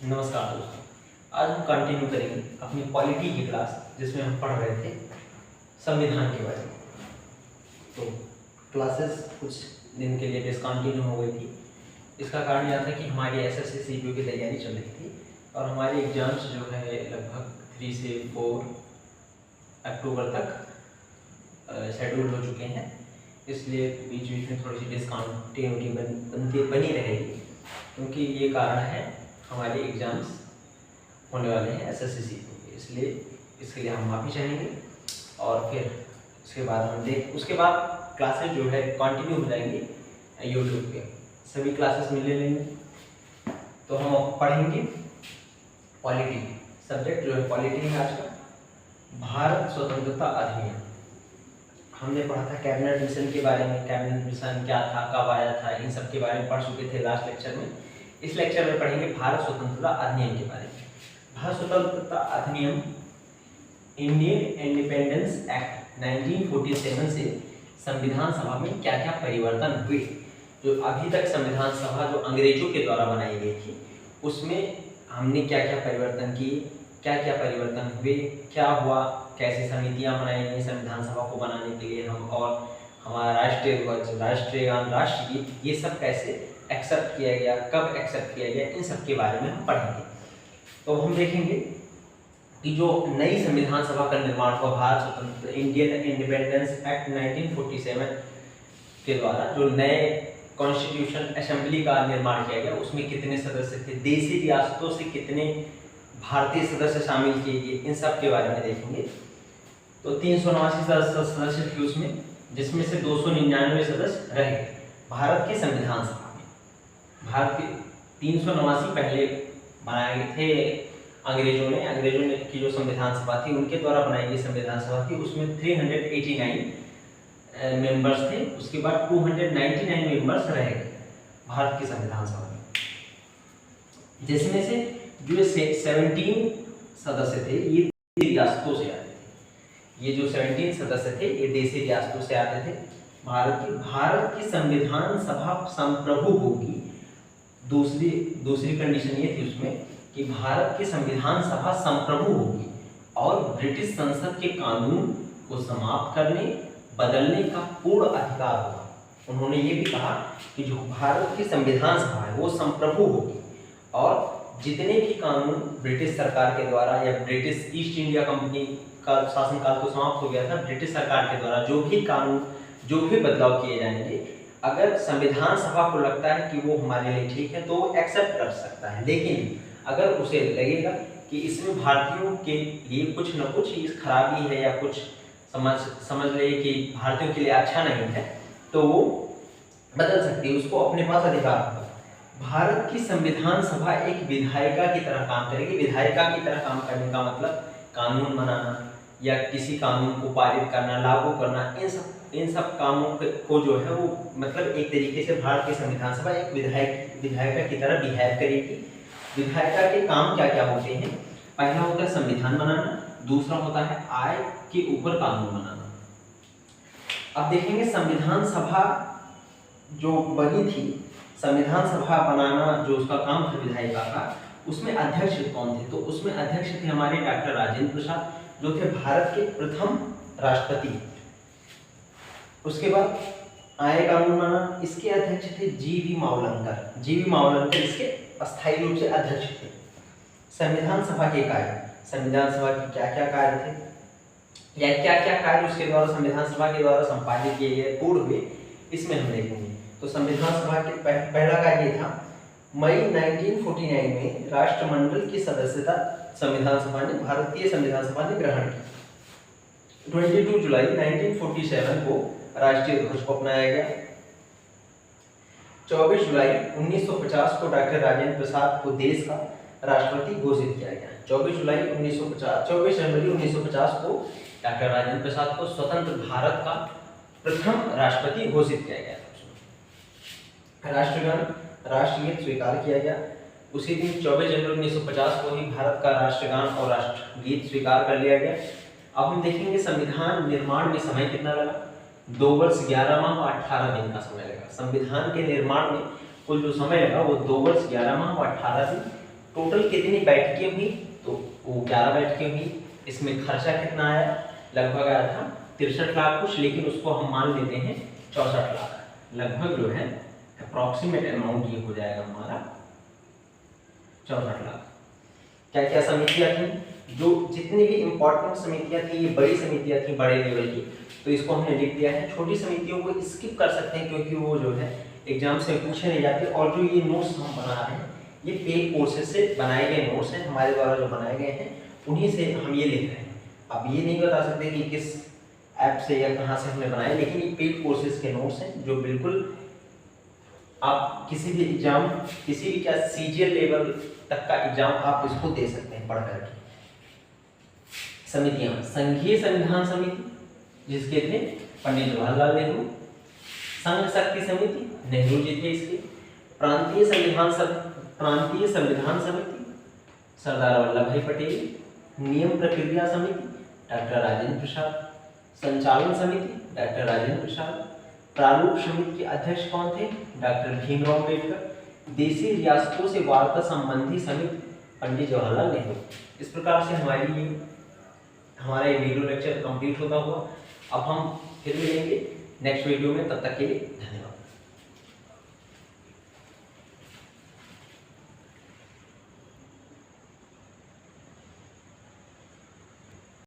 नमस्कार दोस्तों। आज हम कंटिन्यू करेंगे अपनी पॉलिटी की क्लास, जिसमें हम पढ़ रहे थे संविधान के बारे में। तो क्लासेस कुछ दिन के लिए डिसकंटिन्यू हो गई थी। इसका कारण यह था कि हमारी एसएससी सीपीयू की तैयारी चल रही थी और हमारे एग्जाम्स जो है लगभग 3 से 4 अक्टूबर तक शेड्यूल हो चुके हैं। इसलिए बीच बीच में थोड़ी सी डिसकंटिन्यूटी बनी रहेगी, क्योंकि ये कारण है हमारे एग्जाम्स होने वाले हैं एसएससी सीपीयू के। इसलिए इसके लिए हम माफ़ी चाहेंगे और फिर उसके बाद क्लासेस जो है कंटिन्यू हो जाएंगी यूट्यूब पे। सभी क्लासेस मिलने लेंगे। तो हम पढ़ेंगे पॉलिटी। सब्जेक्ट जो है पॉलिटी है आज का। भारत स्वतंत्रता अधिनियम हमने पढ़ा था कैबिनेट मिशन के बारे में। कैबिनेट मिशन क्या था, कब आया था, इन सब के बारे में पढ़ चुके थे लास्ट लेक्चर में। इस लेक्चर में पढ़ेंगे भारत स्वतंत्रता अधिनियम के बारे में। भारत स्वतंत्रता अधिनियम इंडियन इंडिपेंडेंस एक्ट 1947 से संविधान सभा में क्या क्या परिवर्तन हुए। जो अभी तक संविधान सभा जो अंग्रेजों के द्वारा बनाई गई थी, उसमें हमने क्या क्या परिवर्तन किए, क्या क्या परिवर्तन हुए, क्या हुआ, कैसी समितियां बनाई गई संविधान सभा को बनाने के लिए हम, और हमारा राष्ट्रीय ध्वज, राष्ट्रीय गान, राष्ट्रगीत, ये सब कैसे एक्सेप्ट किया गया, कब एक्सेप्ट किया गया, इन सब के बारे में हम पढ़ेंगे। तो हम देखेंगे कि जो नई संविधान सभा का निर्माण हुआ भारत स्वतंत्र इंडियन इंडिपेंडेंस एक्ट 1947 के द्वारा, जो नए कॉन्स्टिट्यूशन असेंबली का निर्माण किया गया, उसमें कितने सदस्य थे, देशी रियासतों से कितने भारतीय सदस्य शामिल किए गए, इन सब के बारे में देखेंगे। तो 379 सदस्य थे उसमें, जिसमें से 299 सदस्य रहे भारत के संविधान सभा में। भारत के 389 पहले बनाए गए थे अंग्रेजों ने की जो संविधान सभा थी, उनके द्वारा बनाई गई संविधान सभा थी। उसमें 389 मेंबर्स थे। उसके बाद 299 मेंबर्स रह गए भारत की संविधान सभा में, जिसमें से जो 17 सदस्य थे ये रियासतों से आते थे। ये जो 17 सदस्य थे ये देशी रियासतों से आते थे। भारत की संविधान सभा संप्रभु होगी। दूसरी कंडीशन ये थी उसमें कि भारत की संविधान सभा संप्रभु होगी और ब्रिटिश संसद के कानून को समाप्त करने, बदलने का पूर्ण अधिकार होगा। उन्होंने ये भी कहा कि जो भारत की संविधान सभा है वो संप्रभु होगी और जितने भी कानून ब्रिटिश सरकार के द्वारा या ब्रिटिश ईस्ट इंडिया कंपनी का शासनकाल तो समाप्त हो गया था, ब्रिटिश सरकार के द्वारा जो भी कानून, जो भी बदलाव किए जाएंगे, अगर संविधान सभा को लगता है कि वो हमारे लिए ठीक है तो वो एक्सेप्ट कर सकता है। लेकिन अगर उसे लगेगा कि इसमें भारतीयों के लिए कुछ न कुछ खराबी है या कुछ समझ ले कि भारतीयों के लिए अच्छा नहीं है, तो वो बदल सकती है, उसको अपने पास अधिकार होगा। भारत की संविधान सभा एक विधायिका की तरह काम करेगी। विधायिका की तरह काम करने का मतलब कानून बनाना या किसी कानून को पारित करना, लागू करना, इन सब कामों को जो है वो मतलब एक तरीके से भारत की संविधान सभा एक विधायिका की तरह बिहेव करेगी। विधायिका के काम क्या क्या होते हैं? पहला होता है संविधान बनाना, दूसरा होता है आय के ऊपर कानून बनाना। अब देखेंगे संविधान सभा जो बनी थी, संविधान सभा बनाना जो उसका काम था विधायिका का, उसमें अध्यक्ष कौन थे? तो उसमें अध्यक्ष थे हमारे डॉक्टर राजेंद्र प्रसाद, जो थे भारत के प्रथम राष्ट्रपति। उसके बाद आय कानून बनाना, इसके अध्यक्ष थे जीवी मावलंकर। जीवी मावलंकर इसके अस्थायी रूप से अध्यक्ष थे। संविधान सभा के कार्य, संविधान सभा के क्या क्या कार्य थे या क्या क्या कार्य उसके द्वारा संविधान सभा के द्वारा संपादित किए गए, पूर्ण हुए, इसमें हम देखेंगे। तो संविधान सभा के पहला कार्य था मई 1949 में राष्ट्रमंडल की सदस्यता संविधान सभा ने, भारतीय संविधान सभा ने ग्रहण की। 22 जुलाई 1947 को राष्ट्रीय ध्वज को अपनाया गया। 24 जुलाई 1950 को डॉक्टर राजेंद्र प्रसाद को देश का राष्ट्रपति घोषित किया गया। 24 जनवरी 1950 को डॉक्टर राजेंद्र प्रसाद को स्वतंत्र भारत का प्रथम राष्ट्रपति घोषित किया गया। राष्ट्रगान, राष्ट्रगीत स्वीकार किया गया। उसी दिन 24 जनवरी 1950 को ही भारत का राष्ट्रगान और राष्ट्रगीत स्वीकार कर लिया गया। अब हम देखेंगे संविधान निर्माण में समय कितना लगा। 2 वर्ष 11 माह और 18 दिन का समय लगा। संविधान के निर्माण में कुल जो समय लगा वो 2 वर्ष 11 माह और 18 दिन टोटल कितनी बैठकें हुई, तो वो 11 बैठकें हुई। इसमें खर्चा कितना आया, लगभग आया था 63 लाख कुछ, लेकिन उसको हम मान लेते हैं 64 लाख, लगभग जो है अप्रॉक्सीमेट अमाउंट ये हो जाएगा हमारा 64 लाख। क्या क्या समितियां थी, जो जितनी भी इंपॉर्टेंट समितियां थी, ये बड़ी समितियां थी, बड़े लेवल की, तो इसको हमने लिख दिया है। छोटी समितियों को स्किप कर सकते हैं क्योंकि वो जो है एग्जाम से पूछे नहीं जाते। और जो ये नोट्स हम बना रहे हैं ये पेड कोर्सेज से बनाए गए नोट्स हैं, हमारे द्वारा जो बनाए गए हैं उन्हीं से हम ये लिख रहे हैं। अब ये नहीं बता सकते कि किस ऐप से या कहाँ से हमने बनाए, लेकिन ये पेड कोर्सेज के नोट्स हैं जो बिल्कुल आप किसी भी एग्जाम, किसी भी क्या सीजीएल लेवल तक का एग्जाम आप इसको दे सकते हैं पढ़ करके। समितियां, संघीय संविधान समिति जिसके थे पंडित जवाहरलाल नेहरू, संघ शक्ति समिति नेहरू जी थे इसके, प्रांतीय संविधान समिति सरदार वल्लभ भाई पटेल, नियम प्रक्रिया समिति डॉक्टर राजेंद्र प्रसाद, संचालन समिति डॉक्टर राजेंद्र प्रसाद, प्रारूप समिति के अध्यक्ष कौन थे, डॉक्टर भीमराव अम्बेडकर, देशी रियासतों से वार्ता संबंधी समिति पंडित जवाहरलाल नेहरू। इस प्रकार से हमारा ये वीडियो लेक्चर कंप्लीट होता हुआ। अब हम फिर मिलेंगे नेक्स्ट वीडियो में, तब तक के लिए धन्यवाद।